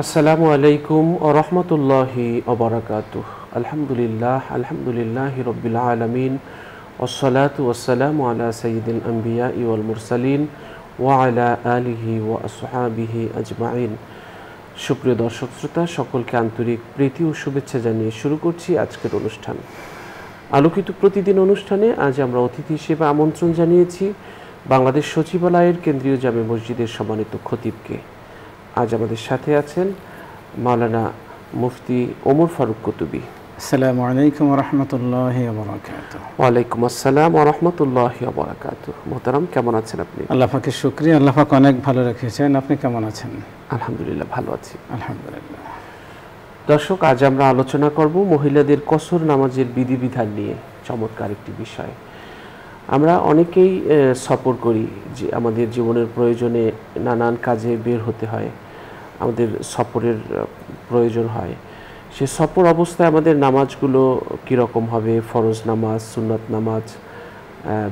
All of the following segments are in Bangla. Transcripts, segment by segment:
আসসালামু আলাইকুম ওয়া রাহমাতুল্লাহি ওয়া বারাকাতুহু। আলহামদুলিল্লাহি রাব্বিল আলামিন ওয়াসসালাতু ওয়াসসালামু আলা সাইয়্যিদিল আম্বিয়াই ওয়াল মুরসালিন ওয়া আলা আলিহি ওয়া আসহাবিহি আজমাইন। সুপ্রিয় দর্শক শ্রোতা, সকলকে আন্তরিক প্রীতি ও শুভেচ্ছা জানিয়ে শুরু করছি আজকের অনুষ্ঠান। আলোকিত প্রতিদিন অনুষ্ঠানে আজ আমরা অতিথি হিসেবে আমন্ত্রণ জানিয়েছি বাংলাদেশ সচিবালয়ের কেন্দ্রীয় জামে মসজিদের সম্মানিত খতিবকে। আজ আমাদের সাথে আছেন মাওলানা মুফতি ওমর ফারুক কুতুবী। আসসালামু আলাইকুম ওয়া রাহমাতুল্লাহি ওয়া বারাকাতুহু। ওয়ালাইকুম আসসালাম ওয়া রাহমাতুল্লাহি ওয়া বারাকাতুহু। মোহতারাম, কেমন আছেন আপনি? আল্লাহ পাকের শুকরিয়া, আল্লাহ পাক অনেক ভালো রেখেছেন। আপনি কেমন আছেন? আলহামদুলিল্লাহ, ভালো আছি। আলহামদুলিল্লাহ। দর্শক, আজ আমরা আলোচনা করব মহিলাদের কসর নামাজের বিধিবিধান নিয়ে। চমৎকার একটি বিষয়। আমরা অনেকেই সফর করি, যে আমাদের জীবনের প্রয়োজনে নানান কাজে বের হতে হয়, আমাদের সফরের প্রয়োজন হয়। সে সফর অবস্থায় আমাদের নামাজগুলো কীরকম হবে, ফরজ নামাজ, সুন্নত নামাজ,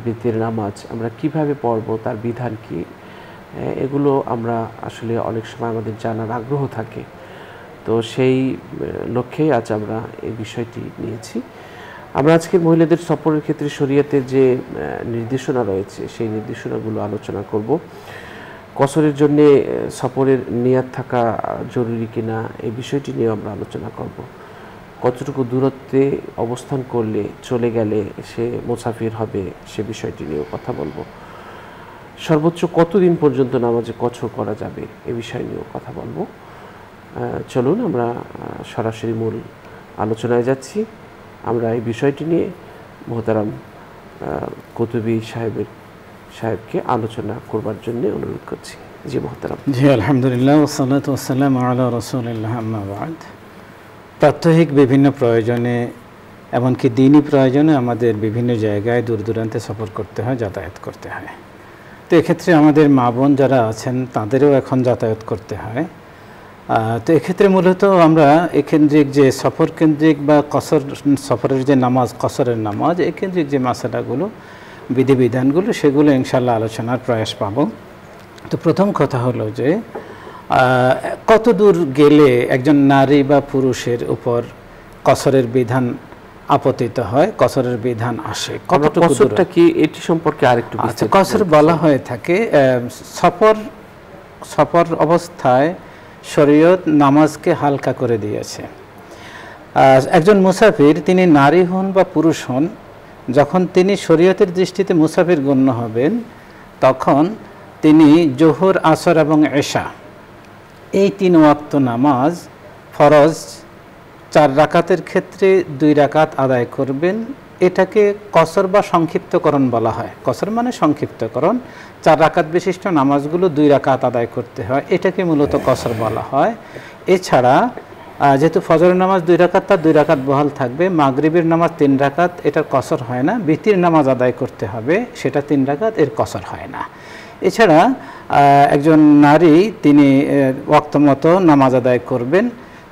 বিতির নামাজ আমরা কিভাবে পড়ব, তার বিধান কি, এগুলো আমরা আসলে অনেক সময় আমাদের জানার আগ্রহ থাকে। তো সেই লক্ষ্যেই আজ আমরা এই বিষয়টি নিয়েছি। আমরা আজকে মহিলাদের সফরের ক্ষেত্রে শরীয়তের যে নির্দেশনা রয়েছে সেই নির্দেশনাগুলো আলোচনা করব। কসরের জন্য সফরের নিয়াত থাকা জরুরি কিনা এই বিষয়টি নিয়ে আমরা আলোচনা করব। কতটুকু দূরত্বে অবস্থান করলে, চলে গেলে সে মুসাফির হবে সে বিষয়টি নিয়েও কথা বলবো। সর্বোচ্চ কতদিন পর্যন্ত নামাজে কসর করা যাবে এ বিষয় নিয়েও কথা বলবো। চলুন আমরা সরাসরি মূল আলোচনায় যাচ্ছি। আমরা এই বিষয়টি নিয়ে মোহতারাম কুতুবী সাহেবকে আলোচনা করবার জন্য অনুরোধ করছি। জি মোহতারাম। জি আলহামদুলিল্লাহ, ওয়াসসালাতু ওয়াসসালামু আলা রাসূলিল্লাহ, আম্মা বা'দ। প্রাত্যহিক বিভিন্ন প্রয়োজনে, এমনকি দ্বীনি প্রয়োজনে আমাদের বিভিন্ন জায়গায় দূর দূরান্তে সফর করতে হয়, যাতায়াত করতে হয়। তো এক্ষেত্রে আমাদের মা বোন যারা আছেন তাদেরও এখন যাতায়াত করতে হয়। তো এক্ষেত্রে মূলত আমরা একেন্দ্রিক যে সফর কেন্দ্রিক বা সফরের যে নামাজ, কসরের নামাজ, এই কেন্দ্রিক যে মাসালাগুলো, বিধিবিধানগুলো, সেগুলো ইনশাল্লাহ আলোচনার প্রয়াস পাব। তো প্রথম কথা হলো যে কত দূর গেলে একজন নারী বা পুরুষের উপর কসরের বিধান আপতিত হয়, কসরের বিধান আসে, কতটুকু দূরটা কি এটি সম্পর্কে আরেকটু আচ্ছা। কসর বলা হয়ে থাকে সফর অবস্থায় শরীয়ত নামাজকে হালকা করে দিয়েছে। একজন মুসাফির, তিনি নারী হন বা পুরুষ হন, যখন তিনি শরীয়তের দৃষ্টিতে মুসাফির গণ্য হবেন, তখন তিনি জোহর, আসর এবং এশা এই 3 ওয়াক্ত নামাজ ফরজ 4 রাকাতের ক্ষেত্রে 2 রাকাত আদায় করবেন। এটাকে কসর বা সংক্ষিপ্তকরণ বলা হয়। কসর মানে সংক্ষিপ্তকরণ। 4 রাকাত বিশিষ্ট নামাজগুলো 2 রাকাত আদায় করতে হয়, এটাকে মূলত কসর বলা হয়। এছাড়া যেহেতু ফজরের নামাজ 2 রাকাত, তার 2 রাকাত বহাল থাকবে। মাগরিবের নামাজ 3 রাকাত, এটার কসর হয় না। বিতির নামাজ আদায় করতে হবে, সেটা 3 রাকাত, এর কসর হয় না। এছাড়া একজন নারী, তিনি ওয়াক্ত মতো নামাজ আদায় করবেন।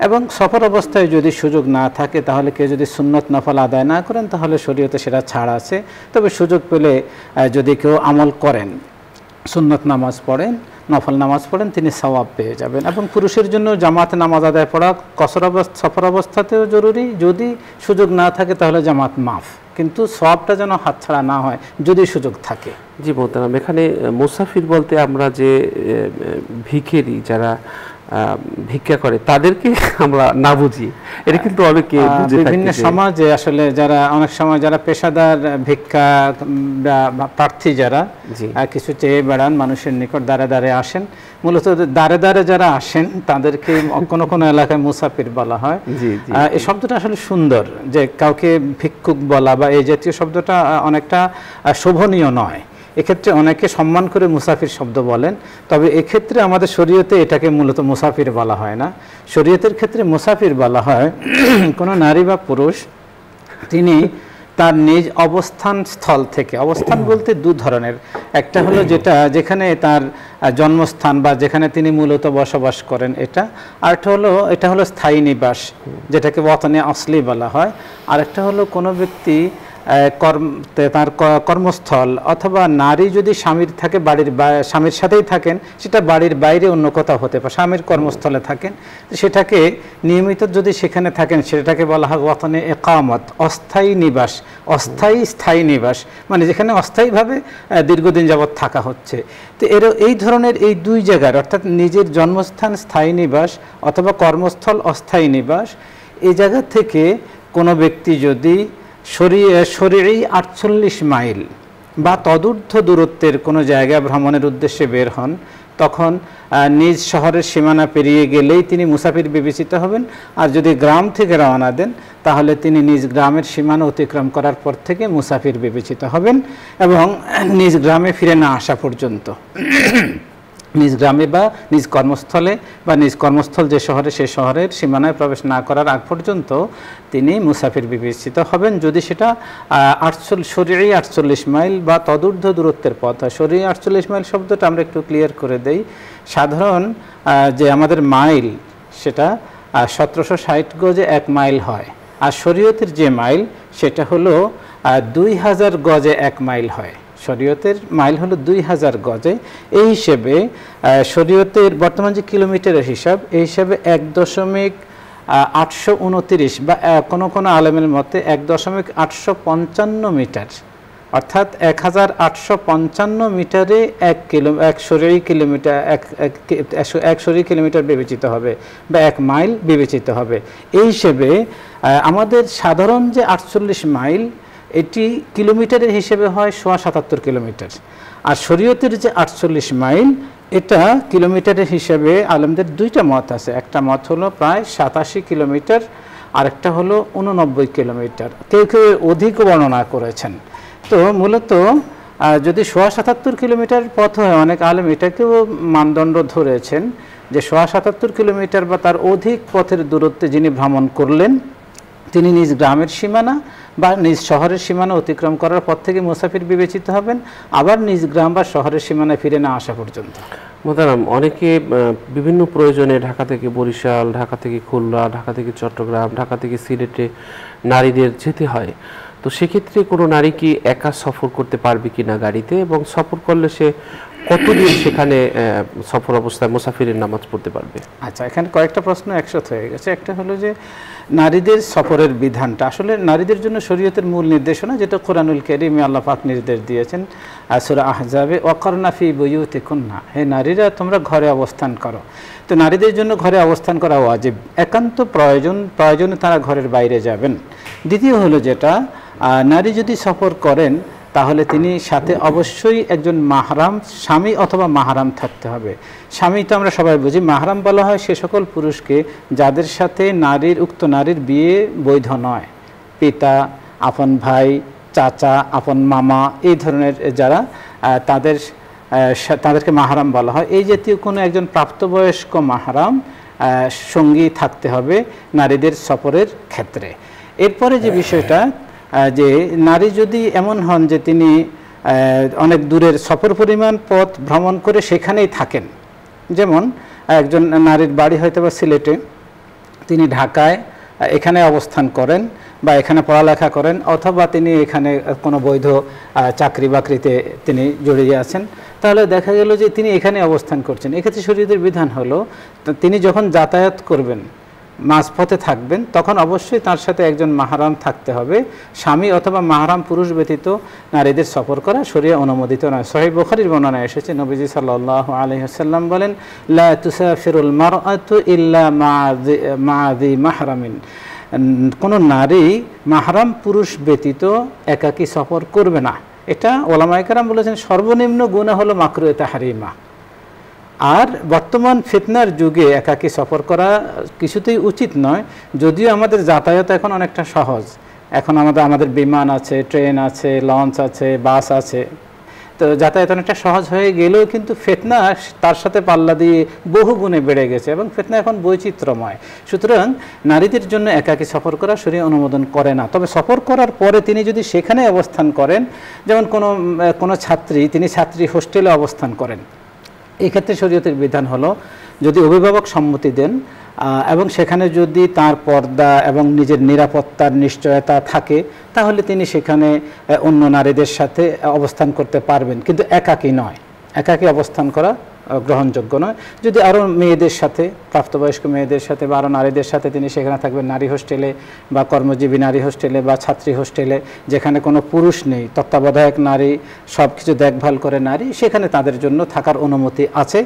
এবং সফর অবস্থায় যদি সুযোগ না থাকে, তাহলে কেউ যদি সুন্নত নফল আদায় না করেন, তাহলে শরীয়তে সেটা ছাড় আছে। তবে সুযোগ পেলে যদি কেউ আমল করেন, সুন্নত নামাজ পড়েন, নফল নামাজ পড়েন, তিনি সওয়াব পেয়ে যাবেন। এবং পুরুষের জন্য জামাতে নামাজ আদায় পড়া সফর অবস্থাতেও জরুরি। যদি সুযোগ না থাকে তাহলে জামাত মাফ, কিন্তু সওয়াবটা যেন হাতছাড়া না হয় যদি সুযোগ থাকে। জি মোহতারাম, এখানে মুসাফির বলতে আমরা যে ভিখারি, যারা ভিক্ষা করে, তাদেরকে আমরা না বুঝি। এটা কিন্তু অনেকে বিভিন্ন সমাজে আসলে যারা অনেক সময় যারা পেশাদার ভিক্ষা প্রার্থী, যারা কিছু চেয়ে বেড়ান, মানুষের নিকট দাঁড়ে দাঁড়ে আসেন, মূলত দাঁড়ে দাঁড়ে যারা আসেন তাদেরকে কোনো কোনো এলাকায় মুসাফির বলা হয়। এই শব্দটা আসলে সুন্দর, যে কাউকে ভিক্ষুক বলা বা এই জাতীয় শব্দটা অনেকটা শোভনীয় নয়। এক্ষেত্রে অনেকে সম্মান করে মুসাফির শব্দ বলেন, তবে এক্ষেত্রে আমাদের শরীয়তে এটাকে মূলত মুসাফির বলা হয় না। শরীয়তের ক্ষেত্রে মুসাফির বলা হয় কোনো নারী বা পুরুষ, তিনি তার নিজ অবস্থান স্থল থেকে, অবস্থান বলতে 2 ধরনের, একটা হলো যেখানে তার জন্মস্থান বা যেখানে তিনি মূলত বসবাস করেন, এটা হলো স্থায়ী নিবাস, যেটাকে ওয়াতনে আসলি বলা হয়। আরেকটা হলো কোনো ব্যক্তি তার কর্মস্থল, অথবা নারী যদি স্বামীর থাকে স্বামীর সাথেই থাকেন, সেটা বাড়ির বাইরে অন্য কোথাও হতে পারে, স্বামীর কর্মস্থলে থাকেন, সেটাকে নিয়মিত যদি সেখানে থাকেন সেটাকে বলা হয় ওয়াতনে ইকামত, অস্থায়ী নিবাস, অস্থায়ী স্থায়ী নিবাস, মানে যেখানে অস্থায়ীভাবে দীর্ঘদিন যাবৎ থাকা হচ্ছে। তো এই ধরনের এই দুই জায়গার, অর্থাৎ নিজের জন্মস্থান স্থায়ী নিবাস অথবা কর্মস্থল অস্থায়ী নিবাস, এই জায়গা থেকে কোনো ব্যক্তি যদি শরীয়ী 48 মাইল বা তদূর্ধ্ব দূরত্বের কোনো জায়গা ভ্রমণের উদ্দেশ্যে বের হন, তখন নিজ শহরের সীমানা পেরিয়ে গেলেই তিনি মুসাফির বিবেচিত হবেন। আর যদি গ্রাম থেকে রওনা দেন তাহলে তিনি নিজ গ্রামের সীমানা অতিক্রম করার পর থেকে মুসাফির বিবেচিত হবেন এবং নিজ গ্রামে ফিরে না আসা পর্যন্ত, নিজ গ্রামে বা নিজ কর্মস্থলে বা নিজ কর্মস্থল যে শহরে সে শহরের সীমানায় প্রবেশ না করার আগ পর্যন্ত তিনি মুসাফির বিবেচিত হবেন, যদি সেটা শরীয়ী 48 মাইল বা তদূর্ধ্ব দূরত্বের পথ হয়। শরীয়ী 48 মাইল শব্দটা আমরা একটু ক্লিয়ার করে দেই। সাধারণ যে আমাদের মাইল সেটা 1760 গজে 1 মাইল হয়, আর শরীয়তের যে মাইল সেটা হলো 2000 গজে 1 মাইল হয়। শরীয়তের মাইল হলো 2000 গজে। এই হিসেবে শরীয়তের বর্তমান যে কিলোমিটারের হিসাব, এই হিসাবে 1.829 বা কোনো কোনো আলেমের মতে 1.855 মিটার, অর্থাৎ 1855 মিটারে এক শরীয়ী কিলোমিটার বিবেচিত হবে বা 1 মাইল বিবেচিত হবে। এই হিসেবে আমাদের সাধারণ যে 48 মাইল এটি কিলোমিটারের হিসেবে হয় 77 কিলোমিটার, আর শরীয়তের যে 48 মাইল এটা কিলোমিটারের হিসেবে আলেমদের দুইটা মত আছে। একটা মত হলো প্রায় 87 কিলোমিটার, আরেকটা হলো 89 কিলোমিটার। কেউ কেউ অধিক বর্ণনা করেছেন। তো মূলত যদি 77 কিলোমিটার পথ হয়, অনেক আলেম এটাকেও মানদণ্ড ধরেছেন যে 77 কিলোমিটার বা তার অধিক পথের দূরত্বে যিনি ভ্রমণ করলেন তিনি নিজ গ্রামের সীমানা বা নিজ শহরের সীমানা অতিক্রম করার পর থেকে মুসাফির বিবেচিত হবেন, আবার নিজ গ্রাম বা শহরের সীমানায় ফিরে না আসা পর্যন্ত। মোহতারাম, অনেকে বিভিন্ন প্রয়োজনে ঢাকা থেকে বরিশাল, ঢাকা থেকে খুলনা, ঢাকা থেকে চট্টগ্রাম, ঢাকা থেকে সিলেটে নারীদের যেতে হয়। তো সেক্ষেত্রে কোনো নারী কি একা সফর করতে পারবে কিনা গাড়িতে, এবং সফর করলে সে কতদিন সেখানে সফর অবস্থায় মুসাফিরের নামাজ পড়তে পারবে? আচ্ছা, এখানে কয়েকটা প্রশ্ন একসাথে হয়ে গেছে। একটা হলো যে নারীদের সফরের বিধানটা, আসলে নারীদের জন্য শরীয়তের মূল নির্দেশনা যেটা কোরআনুল কারীমে আল্লাহ পাক নির্দেশ দিয়েছেন সূরা আহজাবে, ওয়াকারনা ফি বুয়ুতিকুন্না, হে নারীরা তোমরা ঘরে অবস্থান করো। তো নারীদের জন্য ঘরে অবস্থান করা ওয়াজিব, একান্ত প্রয়োজনে তারা ঘরের বাইরে যাবেন। দ্বিতীয় হলো যেটা, নারী যদি সফর করেন তাহলে তিনি সাথে অবশ্যই একজন মাহরাম স্বামী অথবা মাহরাম থাকতে হবে। স্বামী তো আমরা সবাই বুঝি, মাহরাম বলা হয় সে সকল পুরুষকে যাদের সাথে উক্ত নারীর বিয়ে বৈধ নয়। পিতা, আপন ভাই, চাচা, আপন মামা, এই ধরনের যারা তাদেরকে মাহরাম বলা হয়। এই জাতীয় কোনো একজন প্রাপ্তবয়স্ক মাহরাম সঙ্গী থাকতে হবে নারীদের সফরের ক্ষেত্রে। এরপরে যে বিষয়টা, যে নারী যদি এমন হন যে তিনি অনেক দূরের সফর পরিমাণ পথ ভ্রমণ করে সেখানেই থাকেন, যেমন একজন নারীর বাড়ি হয়তো বা সিলেটে, তিনি ঢাকায় এখানে অবস্থান করেন বা এখানে পড়ালেখা করেন, অথবা তিনি এখানে কোনো বৈধ চাকরি বাকরিতে তিনি জড়িয়ে আছেন, তাহলে দেখা গেল যে তিনি এখানে অবস্থান করছেন। এক্ষেত্রে শরীয়তের বিধান হলো তিনি যখন যাতায়াত করবেন, মাঝপথে থাকবেন, তখন অবশ্যই তার সাথে একজন মাহরাম থাকতে হবে। স্বামী অথবা মাহরাম পুরুষ ব্যতীত নারীদের সফর করা শরীয়ত অনুমোদিত নয়। সহিহ বুখারীর বর্ণনায় এসেছে, নবীজি সাল্লাল্লাহু আলাইহি ওয়াসাল্লাম বলেন, লা তুসাফিরুল মারআতু ইল্লা মা'a যি মাহরামিন, কোনো নারী মাহরাম পুরুষ ব্যতীত একাকী সফর করবে না। এটা ওলামায়ে কেরাম বলেছেন সর্বনিম্ন গুনাহ হলো মাকরুহে তাহরিমা। আর বর্তমান ফিতনার যুগে একাকী সফর করা কিছুতেই উচিত নয়। যদিও আমাদের যাতায়াত এখন অনেকটা সহজ, এখন আমাদের বিমান আছে, ট্রেন আছে, লঞ্চ আছে, বাস আছে, তো যাতায়াত অনেকটা সহজ হয়ে গেলেও কিন্তু ফিতনা তার সাথে পাল্লা দিয়ে বহু গুণে বেড়ে গেছে এবং ফিতনা এখন বৈচিত্র্যময়। সুতরাং নারীদের জন্য একাকী সফর করা শরীয়ত অনুমোদন করে না। তবে সফর করার পরে তিনি যদি সেখানে অবস্থান করেন, যেমন কোনো ছাত্রী, তিনি ছাত্রী হোস্টেলে অবস্থান করেন, এক্ষেত্রে শরীয়তের বিধান হলো যদি অভিভাবক সম্মতি দেন এবং সেখানে যদি তার পর্দা এবং নিজের নিরাপত্তার নিশ্চয়তা থাকে তাহলে তিনি সেখানে অন্য নারীদের সাথে অবস্থান করতে পারবেন, কিন্তু একাকী নয়। একাকী অবস্থান করা গ্রহণযোগ্য নয়। যদি আরও মেয়েদের সাথে, প্রাপ্তবয়স্ক মেয়েদের সাথে বা আরও নারীদের সাথে তিনি সেখানে থাকবেন, নারী হোস্টেলে বা কর্মজীবী নারী হোস্টেলে বা ছাত্রী হোস্টেলে, যেখানে কোনো পুরুষ নেই, তত্ত্বাবধায়ক নারী, সব কিছু দেখভাল করে নারী, সেখানে তাদের জন্য থাকার অনুমতি আছে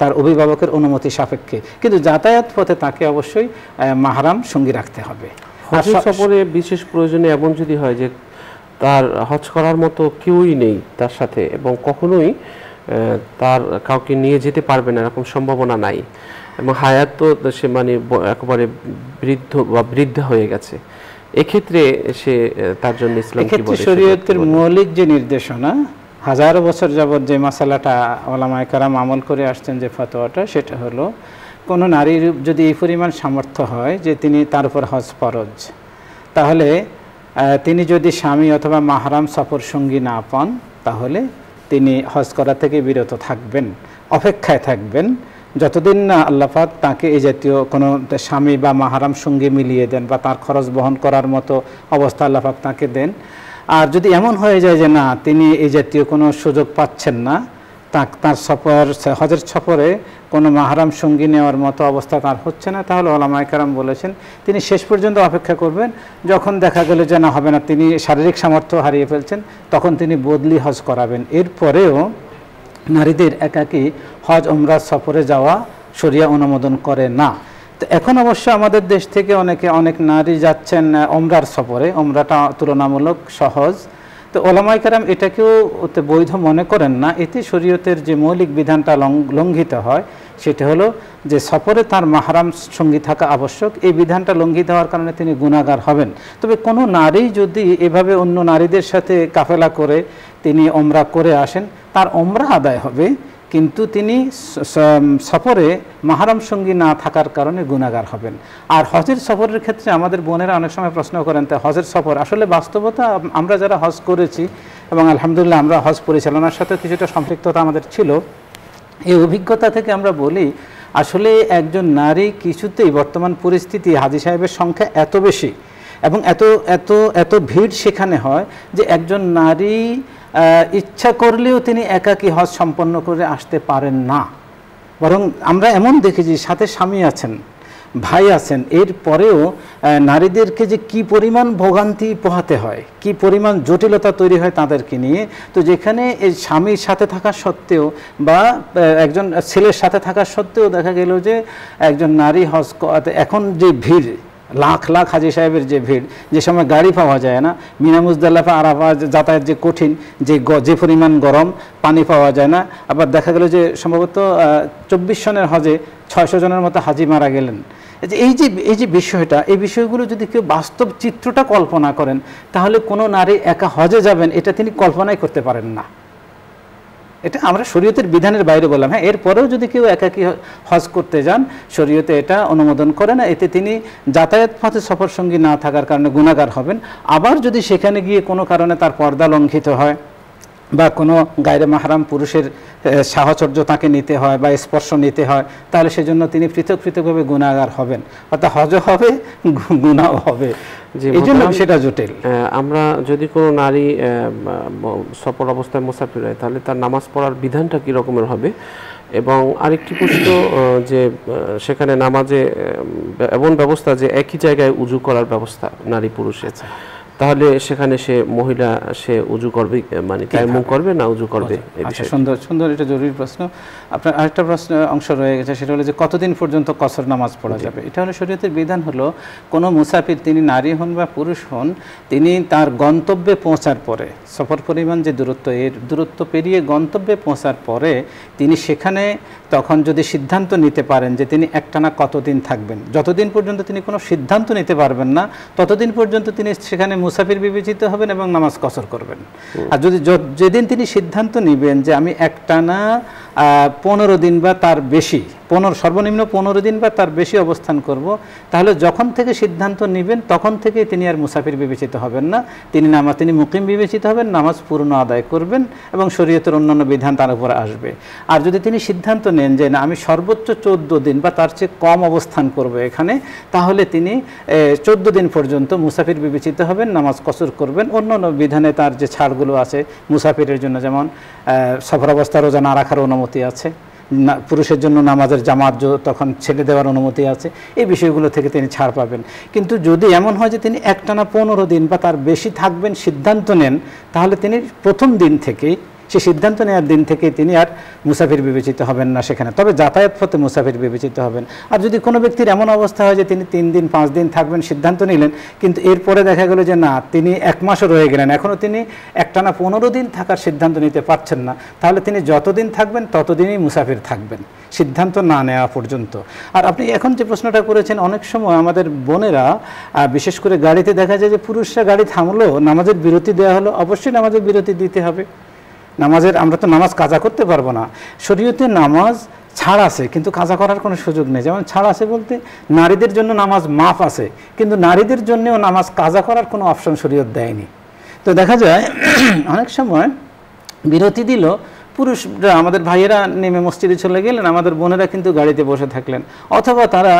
তার অভিভাবকের অনুমতি সাপেক্ষে, কিন্তু যাতায়াত পথে তাকে অবশ্যই মাহরাম সঙ্গী রাখতে হবে। হজ সফরে বিশেষ প্রয়োজনে এমন যদি হয় যে তার হজ করার মতো কেউই নেই তার সাথে এবং কখনোই তার কাউকে নিয়ে যেতে পারবে না, এরকম সম্ভাবনা নাই, এবং হায়াত তো সে মানে একেবারে বৃদ্ধ বা বৃদ্ধা হয়ে গেছে, এক্ষেত্রে সে তার জন্য ইসলাম কি বলে? শরীয়তের মৌলিক যে নির্দেশনা, হাজারো বছর যাবত যে মাসালাটা ওলামায়ে কেরাম আমল করে আসছেন, যে ফতোয়াটা, সেটা হলো কোনো নারীর যদি এই পরিমাণ সামর্থ্য হয় যে তিনি তার উপর হজ ফরজ, তাহলে তিনি যদি স্বামী অথবা মাহরাম সফর সঙ্গী না পান তাহলে তিনি হজ করা থেকে বিরত থাকবেন, অপেক্ষায় থাকবেন যতদিন না আল্লাহ পাক তাকে এই জাতীয় কোনো স্বামী বা মাহরাম সঙ্গী মিলিয়ে দেন বা তার খরচ বহন করার মতো অবস্থা আল্লাহ পাক তাকে দেন। আর যদি এমন হয়ে যায় যে না, তিনি এই জাতীয় কোনো সুযোগ পাচ্ছেন না, তার সফর, হজের সফরে কোনো মাহরাম সঙ্গী নেওয়ার মতো অবস্থা তার হচ্ছে না, তাহলে ওলামায়ে কেরাম বলেছেন তিনি শেষ পর্যন্ত অপেক্ষা করবেন। যখন দেখা গেল যে না হবে না, তিনি শারীরিক সামর্থ্য হারিয়ে ফেলছেন, তখন তিনি বদলি হজ করাবেন। এরপরেও নারীদের একাকী হজ উমরা সফরে যাওয়া শরিয়া অনুমোদন করে না। তো এখন অবশ্য আমাদের দেশ থেকে অনেক নারী যাচ্ছেন উমরার সফরে, উমরাটা তুলনামূলক সহজ। তো ওলামায়ে কেরাম এটাকেও বৈধ মনে করেন না। এতে শরীয়তের যে মৌলিক বিধানটা লঙ্ঘিত হয়, সেটা হলো যে সফরে তার মাহরাম সঙ্গী থাকা আবশ্যক। এই বিধানটা লঙ্ঘিত হওয়ার কারণে তিনি গুনাহগার হবেন। তবে কোনো নারী যদি এভাবে অন্য নারীদের সাথে কাফেলা করে তিনি ওমরা করে আসেন, তার ওমরা আদায় হবে, কিন্তু তিনি সফরে মাহরাম সঙ্গী না থাকার কারণে গুনাহগার হবেন। আর হজের সফরের ক্ষেত্রে আমাদের বোনেরা অনেক সময় প্রশ্ন করেন, তা হজের সফর আসলে বাস্তবতা, আমরা যারা হজ করেছি এবং আলহামদুলিল্লাহ আমরা হজ পরিচালনার সাথে কিছুটা সম্পৃক্ততা আমাদের ছিল, এই অভিজ্ঞতা থেকে আমরা বলি আসলে একজন নারী কিছুতেই, বর্তমান পরিস্থিতি হাজী সাহেবের সংখ্যা এত বেশি এবং এত এত এত ভিড় সেখানে হয় যে একজন নারী ইচ্ছা করলেও তিনি একাকী হজ সম্পন্ন করে আসতে পারেন না। বরং আমরা এমন দেখেছি সাথে স্বামী আছেন, ভাই আছেন, এরপরেও নারীদেরকে যে কি পরিমাণ ভোগান্তি পোহাতে হয়, কি পরিমাণ জটিলতা তৈরি হয় তাদেরকে নিয়ে। তো যেখানে এই স্বামীর সাথে থাকা সত্ত্বেও বা একজন ছেলের সাথে থাকা সত্ত্বেও দেখা গেল যে একজন নারী হজ, এখন যে ভিড়, লাখ লাখ হাজী সাহেবের যে ভিড়, যে সময় গাড়ি পাওয়া যায় না, মিনা মুজদালিফা আরাফা যাতায়াত যে কঠিন, যে পরিমাণ গরম, পানি পাওয়া যায় না। আবার দেখা গেল যে সম্ভবত 24 সনের হজে 600 জনের মতো হাজি মারা গেলেন। এই যে বিষয়টা, এই বিষয়গুলো যদি কেউ বাস্তব চিত্রটা কল্পনা করেন, তাহলে কোনো নারী একা হজে যাবেন এটা তিনি কল্পনাই করতে পারেন না। এটা আমরা শরীয়তের বিধানের বাইরে বললাম। হ্যাঁ, এরপরেও যদি কেউ একাকী হজ করতে যান, শরীয়তে এটা অনুমোদন করে না। এতে তিনি যাতায়াত পথে সফর সঙ্গী না থাকার কারণে গুনাহগার হবেন। আবার যদি সেখানে গিয়ে কোনো কারণে তার পর্দা লঙ্ঘিত হয় বা কোনো গায়রে মাহরাম পুরুষের সাহচর্য তাকে নিতে হয় বা স্পর্শ নিতে হয়, তাহলে সেজন্য তিনি পৃথক পৃথকভাবে গুনাহগার হবেন, অর্থাৎ হজও হবে, গুনাহও হবে। এই জন্য সেটা জটিল। আমরা যদি কোনো নারী সফর অবস্থায় মুসাফির হয়, তাহলে তার নামাজ পড়ার বিধানটা কী রকমের হবে? এবং আরেকটি প্রশ্ন, যে সেখানে নামাজে এমন ব্যবস্থা যে একই জায়গায় উজু করার ব্যবস্থা নারী পুরুষের, তাহলে সেখানে সে উজু করবে, মানে তায়াম্মুম করবে না উজু করবে? আচ্ছা, সুন্দর, এটা জরুরি প্রশ্ন। আপনার আরেকটা প্রশ্ন অংশ রয়ে গেছে, সেটা হলো যে কতদিন পর্যন্ত কসর নামাজ পড়া যাবে। এটা হলো শরীয়তের বিধান হলো কোনো মুসাফির, তিনি নারী হন বা পুরুষ হন, তিনি তার গন্তব্যে পৌঁছার পরে, সফর পরিমাণ যে দূরত্ব, এর দূরত্ব পেরিয়ে গন্তব্যে পৌঁছার পরে তিনি সেখানে তখন যদি সিদ্ধান্ত নিতে পারেন যে তিনি একটানা কতদিন থাকবেন, যতদিন পর্যন্ত তিনি কোনো সিদ্ধান্ত নিতে পারবেন না ততদিন পর্যন্ত তিনি সেখানে মুসাফির বিবেচিত হবেন এবং নামাজ কসর করবেন। আর যেদিন তিনি সিদ্ধান্ত নেবেন যে আমি একটানা 15 দিন বা তার বেশি সর্বনিম্ন 15 দিন বা তার বেশি অবস্থান করব, তাহলে যখন থেকে সিদ্ধান্ত নেবেন তখন থেকে তিনি আর মুসাফির বিবেচিত হবেন না, তিনি মুকিম বিবেচিত হবেন, নামাজ পূর্ণ আদায় করবেন এবং শরীয়তের অন্যান্য বিধান তার উপর আসবে। আর যদি তিনি সিদ্ধান্ত নেন যে না আমি সর্বোচ্চ 14 দিন বা তার চেয়ে কম অবস্থান করব এখানে, তাহলে তিনি 14 দিন পর্যন্ত মুসাফির বিবেচিত হবেন, নামাজ কসর করবেন। অন্যান্য বিধানে তার যে ছাড়গুলো আছে মুসাফিরের জন্য, যেমন সফর অবস্থা রোজা না রাখার অনুমতি আছে, পুরুষের জন্য নামাজের জামাত তখন ছেড়ে দেওয়ার অনুমতি আছে, এই বিষয়গুলো থেকে তিনি ছাড় পাবেন। কিন্তু যদি এমন হয় যে তিনি একটানা 15 দিন বা তার বেশি থাকবেন সিদ্ধান্ত নেন, তাহলে তিনি প্রথম দিন থেকেই, সে সিদ্ধান্ত নেওয়ার দিন থেকে তিনি আর মুসাফির বিবেচিত হবেন না সেখানে, তবে যাতায়াত পথে মুসাফির বিবেচিত হবেন। আর যদি কোনো ব্যক্তির এমন অবস্থা হয় যে তিনি 3 দিন 5 দিন থাকবেন সিদ্ধান্ত নিলেন, কিন্তু এরপরে দেখা গেল যে না তিনি 1 মাসও রয়ে গেলেন, এখনও তিনি একটানা 15 দিন থাকার সিদ্ধান্ত নিতে পারছেন না, তাহলে তিনি যতদিন থাকবেন ততদিনই মুসাফির থাকবেন সিদ্ধান্ত না নেওয়া পর্যন্ত। আর আপনি এখন যে প্রশ্নটা করেছেন, অনেক সময় আমাদের বোনেরা বিশেষ করে গাড়িতে দেখা যায় যে পুরুষরা গাড়ি থামলো, নামাজের বিরতি দেওয়া হলো, অবশ্যই নামাজের বিরতি দিতে হবে। আমরা তো নামাজ কাজা করতে পারবো না, শরীয়তে নামাজ ছাড় আছে কিন্তু কাজা করার কোনো সুযোগ নেই। যেমন ছাড় আছে বলতে নারীদের জন্য নামাজ মাফ আছে, কিন্তু নারীদের জন্যও নামাজ কাজা করার কোনো অপশন শরীয়ত দেয়নি। তো দেখা যায় অনেক সময় বিরতি দিল, পুরুষরা আমাদের ভাইয়েরা নেমে মসজিদে চলে গেলেন, আমাদের বোনেরা কিন্তু গাড়িতে বসে থাকলেন, অথবা তারা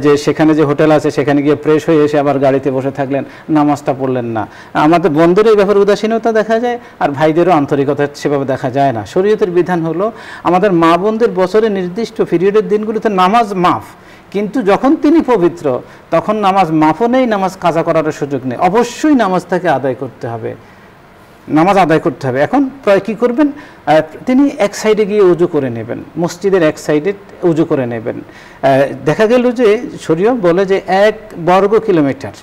যে সেখানে যে হোটেল আছে সেখানে গিয়ে ফ্রেশ হয়ে এসে আবার গাড়িতে বসে থাকলেন, নামাজটা পড়লেন না। আমাদের বোনদেরও এই ব্যাপারে উদাসীনতা দেখা যায়, আর ভাইদেরও আন্তরিকতা সেভাবে দেখা যায় না। শরীয়তের বিধান হলো আমাদের মা বোনদের বছরের নির্দিষ্ট পিরিয়ডের দিনগুলোতে নামাজ মাফ, কিন্তু যখন তিনি পবিত্র তখন নামাজ মাফও নেই, নামাজ কাজা করার সুযোগ নেই, অবশ্যই নামাজটাকে আদায় করতে হবে, নামাজ আদায় করতে হবে। এখন প্রায় কী করবেন, তিনি এক সাইডে গিয়ে উজু করে নেবেন, মসজিদের এক সাইডে উজু করে নেবেন। দেখা গেল যে শরীয়ত বলে যে 1 বর্গ কিলোমিটার,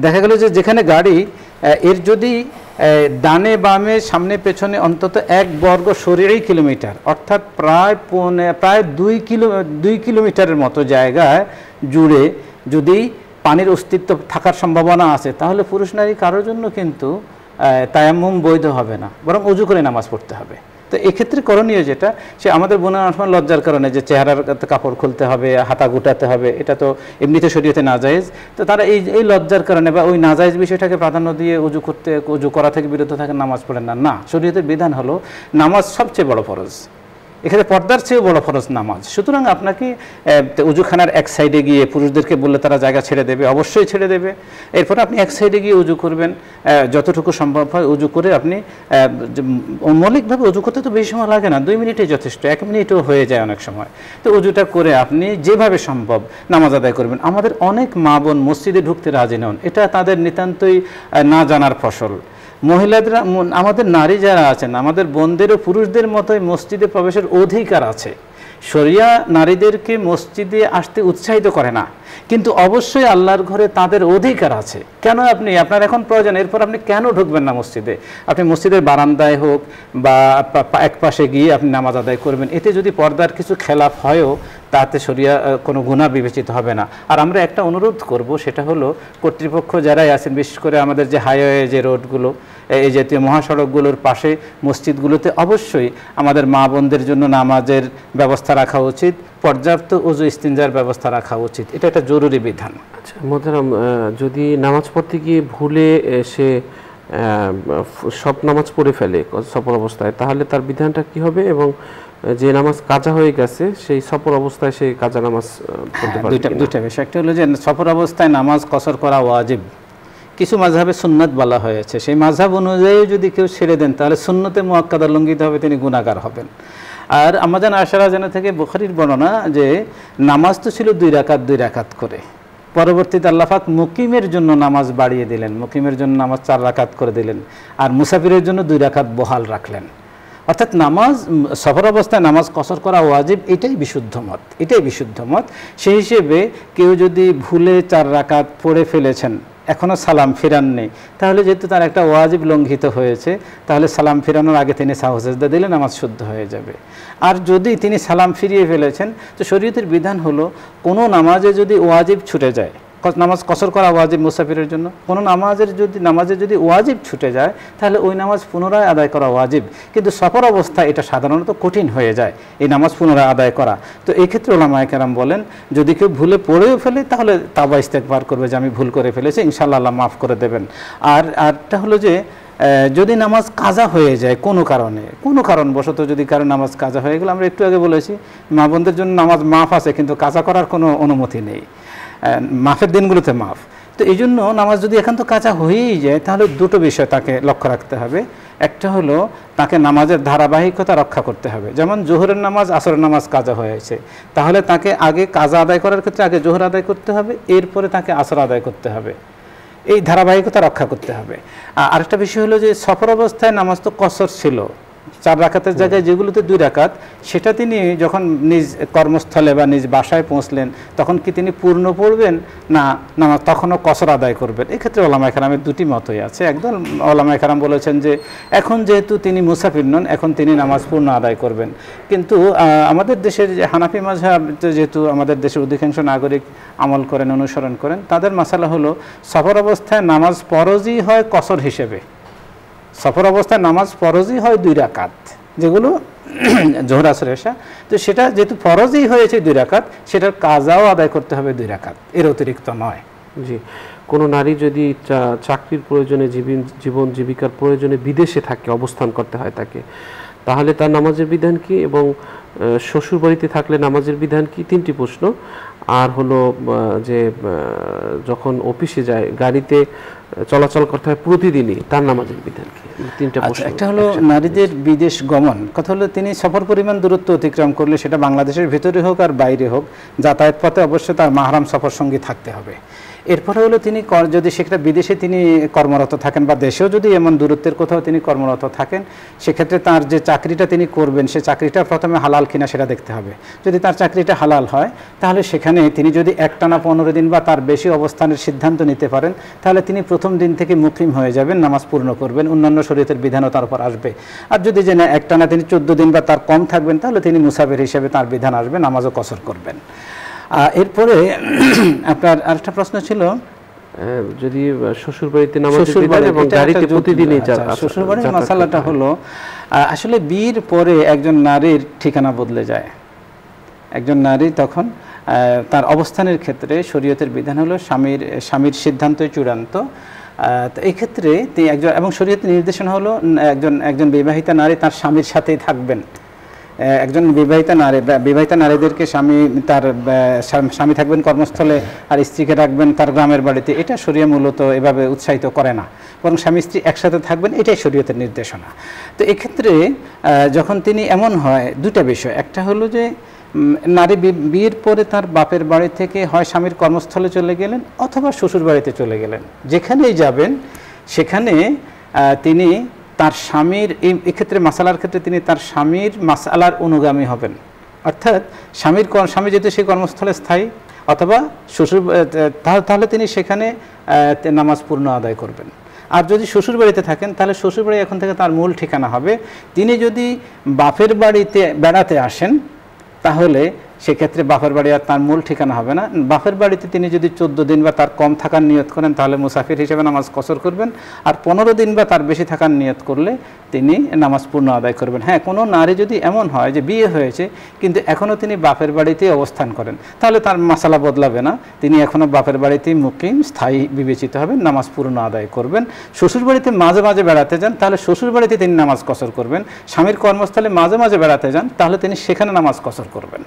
দেখা গেল যে যেখানে গাড়ি এর যদি ডানে বামে সামনে পেছনে অন্তত 1 বর্গ শরীরেই কিলোমিটার, অর্থাৎ প্রায় 2 কিলোমিটারের মতো জায়গায় জুড়ে যদি পানির অস্তিত্ব থাকার সম্ভাবনা আছে, তাহলে পুরুষ নারী কারোর জন্য কিন্তু তায়াম্মুম বৈধ হবে না, বরং উজু করে নামাজ পড়তে হবে। তো এক্ষেত্রে করণীয় যেটা, সে আমাদের বোনের অনেক সময় লজ্জার কারণে যে চেহারার কাপড় খুলতে হবে, হাতা গুটাতে হবে, এটা তো এমনিতে শরীয়তে নাজায়েজ, তো তারা এই লজ্জার কারণে বা ওই নাজায়েজ বিষয়টাকে প্রাধান্য দিয়ে উজু করা থেকে বিরত থাকে, নামাজ পড়েন না। না, শরীয়তের বিধান হলো নামাজ সবচেয়ে বড় ফরজ, এখানে পর্দার চেয়েও বড় ফরজ নামাজ। সুতরাং আপনাকে উজুখানার এক সাইডে গিয়ে, পুরুষদেরকে বললে তারা জায়গা ছেড়ে দেবে, অবশ্যই ছেড়ে দেবে, এরপর আপনি এক সাইডে গিয়ে উজু করবেন, যতটুকু সম্ভব হয় উজু করে আপনি মৌলিকভাবে উজু করতে তো বেশি সময় লাগে না, 2 মিনিটে যথেষ্ট, 1 মিনিটও হয়ে যায় অনেক সময়। তো উজুটা করে আপনি যেভাবে সম্ভব নামাজ আদায় করবেন। আমাদের অনেক মা বোন মসজিদে ঢুকতে রাজি নন, এটা তাদের নিতান্তই না জানার ফসল। মহিলাদের, আমাদের নারী যারা আছেন, আমাদের বোনদেরও পুরুষদের মতোই মসজিদে প্রবেশের অধিকার আছে। শরিয়া নারীদেরকে মসজিদে আসতে উৎসাহিত করে না, কিন্তু অবশ্যই আল্লাহর ঘরে তাদের অধিকার আছে। কেন আপনার এখন প্রয়োজন, এরপর আপনি কেন ঢুকবেন না মসজিদে? আপনি মসজিদের বারান্দায় হোক বা এক পাশে গিয়ে আপনি নামাজ আদায় করবেন, এতে যদি পর্দার কিছু খেলাফ হয়ও তাতে শরিয়া কোনো গুনাহ বিবেচিত হবে না। আর আমরা একটা অনুরোধ করব, সেটা হলো কর্তৃপক্ষ যারাই আছেন, বিশেষ করে আমাদের যে হাইওয়ে যে রোডগুলো, এই জাতীয় মহাসড়কগুলোর পাশে মসজিদগুলোতে অবশ্যই আমাদের মা বোনদের জন্য নামাজের ব্যবস্থা রাখা উচিত, পর্যাপ্ত ওযু ইস্তিনজার ব্যবস্থা রাখা উচিত, এটা একটা জরুরি বিধান। আচ্ছা মোহতারাম, যদি নামাজ পড়তে গিয়ে ভুলে সে সব নামাজ পড়ে ফেলে সফর অবস্থায়, তাহলে তার বিধানটা কি হবে? এবং যে নামাজ কাজা হয়ে গেছে সেই সফর অবস্থায় সেই কাজা নামাজ পড়তে পারবে? দুইটা বিষয়। একটা হলো যে সফর অবস্থায় নামাজ কসর করা ওয়াজিব, কিছু মাযহাবে সুন্নাত বলা হয়েছে, সেই মাযহাব অনুযায়ী যদি কেউ ছেড়ে দেন তাহলে সুন্নতে মুআক্কাদা লঙ্ঘিত হবে, তিনি গুনাহগার হবেন। আর আমাজান আয়েশা রাদিয়াল্লাহু থেকে বুখারীর বর্ণনা যে নামাজ তো ছিল 2 রাকাত করে, পরবর্তীতে আল্লাহ পাক মুকিমের জন্য নামাজ বাড়িয়ে দিলেন, মুকিমের জন্য নামাজ 4 রাকাত করে দিলেন, আর মুসাফিরের জন্য 2 রাকাত বহাল রাখলেন। অর্থাৎ নামাজ সফর অবস্থায় নামাজ কসর করা ওয়াজিব, এটাই বিশুদ্ধ মত। সেই হিসেবে কেউ যদি ভুলে 4 রাকাত পড়ে ফেলেছেন, এখনও সালাম ফিরাননি, তাহলে যেহেতু তার একটা ওয়াজিব লঙ্ঘিত হয়েছে, তাহলে সালাম ফিরানোর আগে তিনি সাহু সেজদা দিলে নামাজ শুদ্ধ হয়ে যাবে। আর যদি তিনি সালাম ফিরিয়ে ফেলেছেন, তো শরীয়তের বিধান হলো কোনো নামাজে যদি ওয়াজিব ছুটে যায়, নামাজ কসর করা ওয়াজিব মুসাফিরের জন্য। কোনো নামাজের যদি ওয়াজিব ছুটে যায় তাহলে ওই নামাজ পুনরায় আদায় করা ওয়াজিব, কিন্তু সফর অবস্থায় এটা সাধারণত কঠিন হয়ে যায় এই নামাজ পুনরায় আদায় করা। তো এই ক্ষেত্রে ওলামায়ে কেরাম বলেন যদি কেউ ভুলে পড়েও ফেলে তাহলে তাওবা ইস্তেগফার করবে যে আমি ভুল করে ফেলেছি, ইনশাআল্লাহ আল্লাহ মাফ করে দেবেন। আরটা হলো যে যদি নামাজ কাজা হয়ে যায় কোনো কারণবশত, যদি কারো নামাজ কাজা হয়ে গেল, আমরা একটু আগে বলেছি মা বোনদের জন্য নামাজ মাফ আছে কিন্তু কাজা করার কোনো অনুমতি নেই, মাফের দিনগুলোতে মাফ। তো এই জন্য নামাজ যদি একান্ত কাজা হয়েই যায় তাহলে দুটো বিষয় তাকে লক্ষ্য রাখতে হবে। একটা হলো তাকে নামাজের ধারাবাহিকতা রক্ষা করতে হবে। যেমন জোহরের নামাজ আসরের নামাজ কাজা হয়েছে, তাহলে তাকে আগে কাজা আদায় করার ক্ষেত্রে আগে জোহর আদায় করতে হবে, এরপরে তাকে আসর আদায় করতে হবে, এই ধারাবাহিকতা রক্ষা করতে হবে। আরেকটা বিষয় হলো যে সফর অবস্থায় নামাজ তো কসর ছিল, 4 রাকাতের জায়গায় যেগুলোতে 2 রাকাত, সেটা তিনি যখন নিজ কর্মস্থলে বা নিজ বাসায় পৌঁছলেন তখন কি তিনি পূর্ণ পড়বেন না নামাজ তখনও কসর আদায় করবেন? এক্ষেত্রে ওলামায়ে কেরামের দুটি মতই আছে। একদল ওলামায়ে কেরাম বলেছেন যে এখন যেহেতু তিনি মুসাফির নন, এখন তিনি নামাজ পূর্ণ আদায় করবেন। কিন্তু আমাদের দেশের যে হানাফি মাযহাব, যেহেতু আমাদের দেশের অধিকাংশ নাগরিক আমল করেন, অনুসরণ করেন, তাদের মাসালা হলো সফর অবস্থায় নামাজ ফরজই হয় কসর হিসেবে। সফর অবস্থায় নামাজ ফরজই হয় 2 রাকাত, যেগুলো জোহর আসর এশা। তো সেটা যেহেতু ফরজই হয়েছে 2 রাকাত, সেটার কাজাও আদায় করতে হবে 2 রাকাত, এর অতিরিক্ত নয়। জি, কোনো নারী যদি চাকরির প্রয়োজনে, জীবন জীবিকার প্রয়োজনে বিদেশে থাকে, অবস্থান করতে হয় তাকে, তাহলে তার নামাজের বিধান কি, এবং শ্বশুর বাড়িতে থাকলে নামাজের বিধান কি? 3টি প্রশ্ন। আর হলো যে যখন অফিসে যায়, গাড়িতে চলাচল করতে হয় প্রতিদিনই, তার নামাজের বিধান কি? 3টা প্রশ্ন। একটা হলো নারীদের বিদেশ গমন, কথা হলো তিনি সফর পরিমাণ দূরত্ব অতিক্রম করলে, সেটা বাংলাদেশের ভিতরে হোক আর বাইরে হোক, যাতায়াত পথে অবশ্যই তার মাহরাম সফর সঙ্গী থাকতে হবে। এরপরে হলো তিনি যদি সেটা বিদেশে তিনি কর্মরত থাকেন বা দেশেও যদি এমন দূরত্বের কোথাও তিনি কর্মরত থাকেন, সেক্ষেত্রে তার যে চাকরিটা তিনি করবেন সে চাকরিটা প্রথমে হালাল কিনা সেটা দেখতে হবে। যদি তার চাকরিটা হালাল হয় তাহলে সেখানে তিনি যদি একটানা 15 দিন বা তার বেশি অবস্থানের সিদ্ধান্ত নিতে পারেন, তাহলে তিনি প্রথম দিন থেকে মুকিম হয়ে যাবেন, নামাজ পূর্ণ করবেন, অন্যান্য শরীয়তের বিধানও তার উপর আসবে। আর যদি যে না একটানা তিনি 14 দিন বা তার কম থাকবেন, তাহলে তিনি মুসাফির হিসেবে তার বিধান আসবে, নামাজও কসর করবেন। এরপরে আপনার আরেকটা প্রশ্ন ছিল যদি শ্বশুর বাড়িতে নামাজের বিধান এবং গাড়িতে প্রতিদিনই শ্বশুর বাড়ির মাসালাটা হলো আসলে বিয়ের পরে একজন নারীর ঠিকানা বদলে যায়। একজন নারী তখন তার অবস্থানের ক্ষেত্রে শরীয়তের বিধান হলো স্বামীর সিদ্ধান্তই চূড়ান্ত। তো এই ক্ষেত্রে এবং শরীয়তের নির্দেশনা হলো একজন বিবাহিতা নারী তার স্বামীর সাথেই থাকবেন। একজন বিবাহিতা নারীদেরকে স্বামী থাকবেন কর্মস্থলে আর স্ত্রীকে রাখবেন তার গ্রামের বাড়িতে, এটা শরিয়া মূলত এভাবে উৎসাহিত করে না, বরং স্বামী স্ত্রী একসাথে থাকবেন, এটাই শরীয়তের নির্দেশনা। তো এক্ষেত্রে যখন তিনি এমন হয়, 2টা বিষয়, একটা হলো যে নারী বিয়ের পরে তার বাপের বাড়ি থেকে হয় স্বামীর কর্মস্থলে চলে গেলেন অথবা শ্বশুর বাড়িতে চলে গেলেন, যেখানেই যাবেন সেখানে তিনি তার স্বামীর এক্ষেত্রে মাসালার ক্ষেত্রে তিনি তার স্বামীর মাসালার অনুগামী হবেন। অর্থাৎ স্বামী যেহেতু সেই কর্মস্থলে স্থায়ী অথবা শ্বশুর, তাহলে তিনি সেখানে নামাজ পূর্ণ আদায় করবেন। আর যদি শ্বশুর বাড়িতে থাকেন তাহলে শ্বশুর বাড়ি এখন থেকে তার মূল ঠিকানা হবে। তিনি যদি বাপের বাড়িতে বেড়াতে আসেন তাহলে সেক্ষেত্রে বাপের বাড়ি আর তার মূল ঠিকানা হবে না। বাপের বাড়িতে তিনি যদি 14 দিন বা তার কম থাকার নিয়ত করেন তাহলে মুসাফির হিসেবে নামাজ কসর করবেন, আর 15 দিন বা তার বেশি থাকার নিয়ত করলে তিনি নামাজ পূর্ণ আদায় করবেন। হ্যাঁ, কোনো নারী যদি এমন হয় যে বিয়ে হয়েছে কিন্তু এখনও তিনি বাপের বাড়িতেই অবস্থান করেন, তাহলে তার মাসালা বদলাবে না, তিনি এখনও বাপের বাড়িতেই মুকিম স্থায়ী বিবেচিত হবেন, নামাজ পূর্ণ আদায় করবেন। শ্বশুর বাড়িতে মাঝে মাঝে বেড়াতে যান তাহলে শ্বশুর বাড়িতে তিনি নামাজ কসর করবেন। স্বামীর কর্মস্থলে মাঝে মাঝে বেড়াতে যান তাহলে তিনি সেখানে নামাজ কসর করবেন।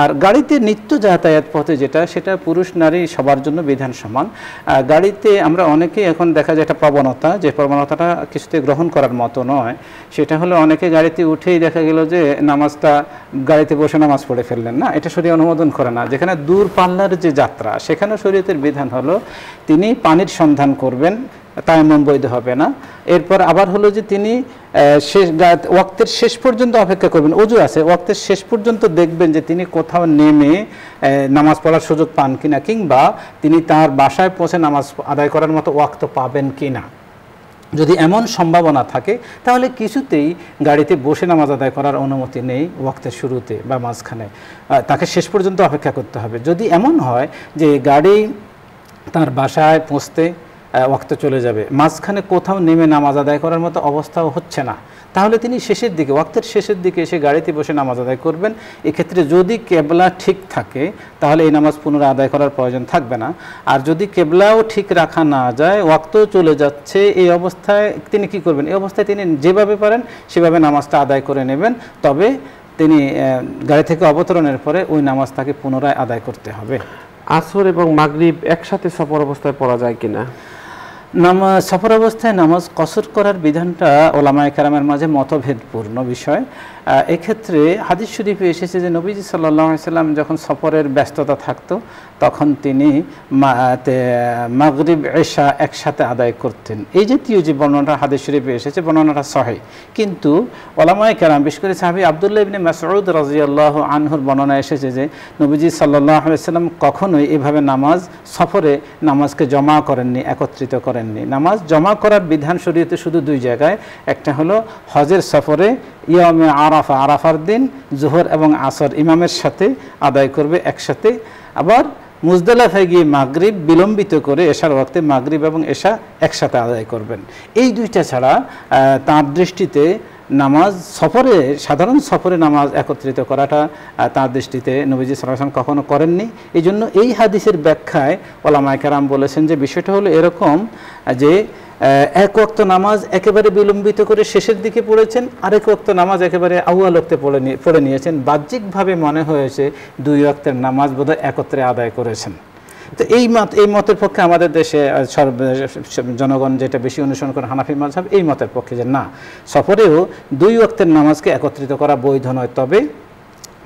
আর গাড়িতে নিত্য যাতায়াত পথে সেটা পুরুষ নারী সবার জন্য বিধান সমান। গাড়িতে আমরা অনেকেই এখন দেখা যায় একটা প্রবণতা, যে প্রবণতাটা কিছুতে গ্রহণ করার মতো নয়, সেটা হলো অনেকে গাড়িতে উঠেই দেখা গেল যে নামাজটা গাড়িতে বসে নামাজ পড়ে ফেললেন না, এটা শরীয়ত অনুমোদন করে না। যেখানে দূর পাল্লার যে যাত্রা সেখানে শরীয়তের বিধান হলো তিনি পানির সন্ধান করবেন, তায়াম্মুম বৈধ হবে না। এরপর আবার হলো যে তিনি ওয়াক্তের শেষ পর্যন্ত অপেক্ষা করবেন, ওযু আছে ওয়াক্তের শেষ পর্যন্ত দেখবেন যে তিনি কোথাও নেমে নামাজ পড়ার সুযোগ পান কিনা, কিংবা তিনি তার বাসায় পৌঁছে নামাজ আদায় করার মতো ওয়াক্ত পাবেন কিনা। যদি এমন সম্ভাবনা থাকে তাহলে কিছুতেই গাড়িতে বসে নামাজ আদায় করার অনুমতি নেই ওয়াক্তের শুরুতে বা মাঝখানে, তাকে শেষ পর্যন্ত অপেক্ষা করতে হবে। যদি এমন হয় যে গাড়ি তার বাসায় পৌঁছতে ওয়াক্ত চলে যাবে, মাঝখানে কোথাও নেমে নামাজ আদায় করার মতো অবস্থাও হচ্ছে না, তাহলে তিনি শেষের দিকে, ওয়াক্তের শেষের দিকে এসে গাড়িতে বসে নামাজ আদায় করবেন। এক্ষেত্রে যদি কেবলা ঠিক থাকে তাহলে এই নামাজ পুনরায় আদায় করার প্রয়োজন থাকবে না। আর যদি কেবলাও ঠিক রাখা না যায়, ওয়াক্তও চলে যাচ্ছে, এই অবস্থায় তিনি কি করবেন? এই অবস্থায় তিনি যেভাবে পারেন সেভাবে নামাজটা আদায় করে নেবেন। তবে তিনি গাড়ি থেকে অবতরণের পরে ওই নামাজ তাকে পুনরায় আদায় করতে হবে। আসর এবং মাগরিব একসাথে সফর অবস্থায় পড়া যায় কিনা? নামাজ সফর অবস্থায় নামাজ কসর করার বিধানটা ওলামায়ে কেরামের মাঝে মতভেদপূর্ণ বিষয়। এক্ষেত্রে হাদিস শরীফে এসেছে যে নবীজি সাল্লাল্লাহু আলাইহি সাল্লাম যখন সফরের ব্যস্ততা থাকতো তখন তিনি মাগরিব এশা একসাথে আদায় করতেন। এই জাতীয় যে বর্ণনাটা হাদিস শরীফে এসেছে বর্ণনাটা সহিহ, কিন্তু ওলামায়ে কেরাম বিশেষ করে সাহাবী আব্দুল্লাহ ইবনে মাসউদ রাদিয়াল্লাহু আনহুর বর্ণনা এসেছে যে নবীজি সাল্লাল্লাহু আলাইহি সাল্লাম কখনোই এভাবে নামাজ সফরে নামাজকে জমা করেননি, একত্রিত করেননি। নামাজ জমা করার বিধান শরীয়তে শুধু দুই জায়গায়, একটা হলো হজের সফরে ইয়ামে আরাফা, আরাফার দিন জোহর এবং আসর ইমামের সাথে আদায় করবে একসাথে, আবার মুজদালিফায় গিয়ে মাগরিব বিলম্বিত করে এশার ওয়াক্তে মাগরিব এবং এশা একসাথে আদায় করবেন। এই দুইটা ছাড়া তার দৃষ্টিতে নামাজ সফরে, সাধারণ সফরে নামাজ একত্রিত করাটা তার দৃষ্টিতে নবীজি সাল্লাল্লাহু আলাইহি ওয়াসাল্লাম কখনো করেননি। এই জন্য এই হাদিসের ব্যাখ্যায় ওলামায়ে কেরাম বলেছেন যে বিষয়টা হলো এরকম যে এক ওয়াক্ত নামাজ একেবারে বিলম্বিত করে শেষের দিকে পড়েছেন, আরেক ওয়াক্ত নামাজ একেবারে আউয়াল ওয়াক্তে পড়ে নিয়েছেন। বাহ্যিকভাবে মনে হয়েছে দুই ওয়াক্তের নামাজ বোধহয় একত্রে আদায় করেছেন। তো এই মতের পক্ষে আমাদের দেশে জনগণ যেটা বেশি অনুসরণ করে হানাফি মাযহাব, এই মতের পক্ষে যে না, সফরেও দুই ওয়াক্তের নামাজকে একত্রিত করা বৈধ নয়। তবে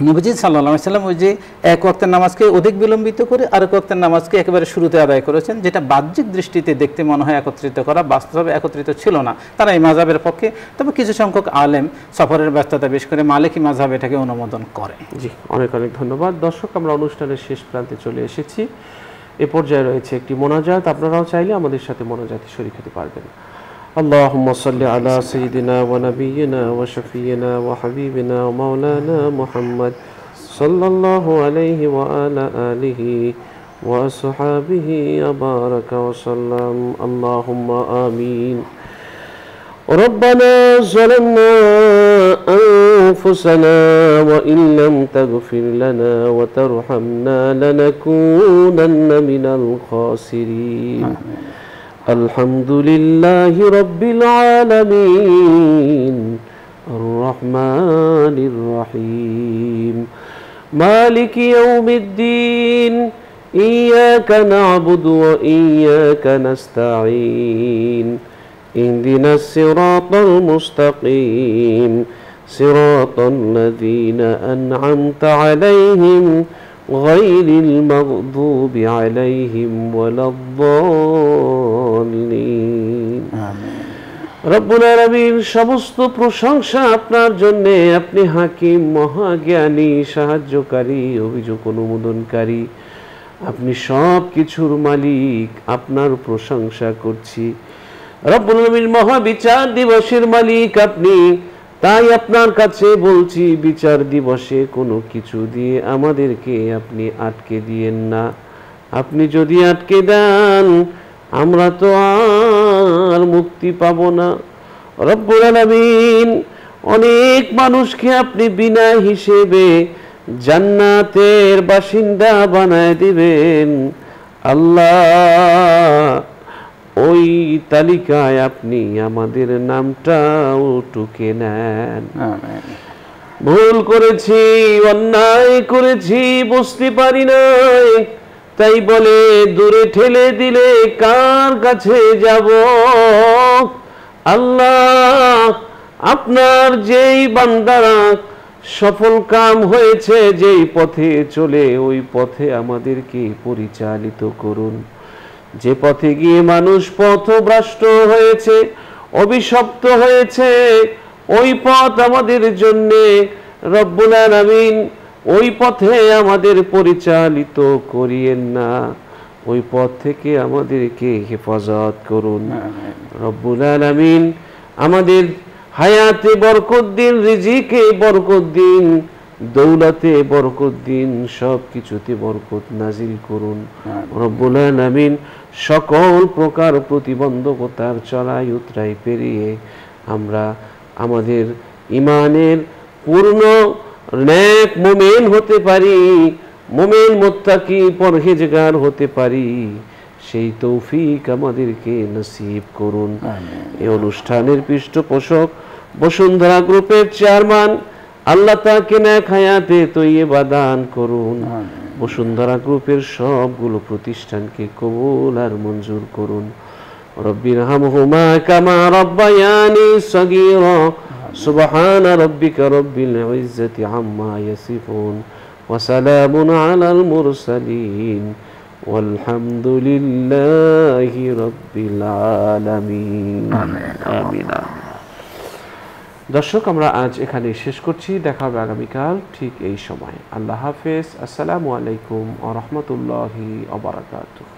নবীজি সাল্লাল্লাহু আলাইহি ওয়াসাল্লাম ওই যে এক ওয়াক্তের নামাজকে অধিক বিলম্বিত করে আরেক ওয়াক্তের নামাজকে একেবারে শুরুতে আদায় করেছেন, যেটা বাহ্যিক দৃষ্টিতে দেখতে মনে হয় একত্রিত করা, বাস্তবে একত্রিত ছিল না। তারা এই মাযহাবের পক্ষে। তবে কিছু সংখ্যক আলেম সফরের ব্যস্ততা বিশেষ করে মালিকি মাযহাব এটাকে অনুমোদন করে। জি, অনেক অনেক ধন্যবাদ। দর্শক, আমরা অনুষ্ঠানের শেষ প্রান্তে চলে এসেছি। এ পর্যায়ে রয়েছে একটি মোনাজাত, আপনারাও চাইলে আমাদের সাথে মোনাজাতে শরীক হতে পারবেন। اللهم صل على سيدنا ونبينا وشفينا وحبيبنا ومولانا محمد صلى الله عليه وعلى آله وأصحابه وبارك وسلم. اللهم آمين. ربنا ظلمنا أنفسنا وإن لم تغفر لنا وترحمنا لنكونن من الخاسرين. الحمد لله رب العالمين الرحمن الرحيم مالك يوم الدين إياك نعبد وإياك نستعين اهدنا الصراط المستقيم صراط الذين أنعمت عليهم غير المغضوب عليهم ولا الضالين. রব্বুল আলামিন, সমস্ত প্রশংসা আপনার জন্য। আপনি হাকিম, মহাজ্ঞানী, সাহায্যকারী, অভিযোগ অনুমোদনকারী, আপনি সব কিছুর মালিক। আপনার প্রশংসা করছি। রব্বুল আলামিন, মহাবিচার দিবসের মালিক আপনি। তাই আপনার কাছে বলছি, বিচার দিবসে কোনো কিছু দিয়ে আমাদেরকে আপনি আটকে দিয়েন না। আপনি যদি আটকে দেন আমরা তো আর মুক্তি পাব না। রব্বুল আলামিন, অনেক মানুষকে আপনি বিনা হিসেবে জান্নাতের বাসিন্দা বানায় দিবেন। আল্লাহ, ওই তালিকায় আপনি আমাদের নামটাও টুকে নেন। ভুল করেছি, অন্যায় করেছি, বুঝতে পারি নাই, তাই বলে দূরে ঠেলে দিলে কার কাছে যাব? আল্লাহ, আপনার যেই বান্দারা সফল কাম হয়েছে, যেই পথে চলে ওই পথে আমাদেরকে পরিচালিত করুন। যে পথে গিয়ে মানুষ পথভ্রষ্ট হয়েছে, অভিশপ্ত হয়েছে, ওই পথ আমাদের জন্য রব্বুল আলামিন ওই পথে আমাদের পরিচালিত করিয়েন না। ওই পথ থেকে আমাদেরকে হেফাজত করুন রব্বুল আলামিন। আমাদের হায়াতে বরকত দিন, রিজিকে বরকত দিন, দৌলতে বরকত দিন, সব কিছুতে বরকত নাজিল করুন। রব্বুল আলামিন সকল প্রকার প্রতিবন্ধকতার চড়াই উতরাই পেরিয়ে আমরা আমাদের ইমানের পূর্ণ নেক মুমিন হতে পারি, মুমিন মুত্তাকি পরহেজগার হতে পারি, সেই তৌফিক আমাদেরকে নসিব করুন। এই অনুষ্ঠানের পৃষ্ঠপোষক বসুন্ধরা গ্রুপের চেয়ারম্যান, আল্লাহ তাকে নেক হায়াতে তৈয়বা দান করুন। বসুন্ধরা গ্রুপের সবগুলো প্রতিষ্ঠানকে কবুল আর মঞ্জুর করুন। রব্বিরহামহুমা কামা রব্বায়ানি সগীরা। সুবহানা রাব্বিকা রব্বিল ইজ্জাতি আম্মা ইয়াসিফুন ওয়া সালামুন আলাল মুরসালিন ওয়ালহামদুলিল্লাহি রাব্বিল আলামিন। আমিন। দর্শক, আমরা আজ এখানে শেষ করছি। দেখা হবে আগামীকাল ঠিক এই সময়। আল্লাহ হাফেজ। আসসালামু আলাইকুম ওয়া রাহমাতুল্লাহি ওয়া বারাকাতুহু।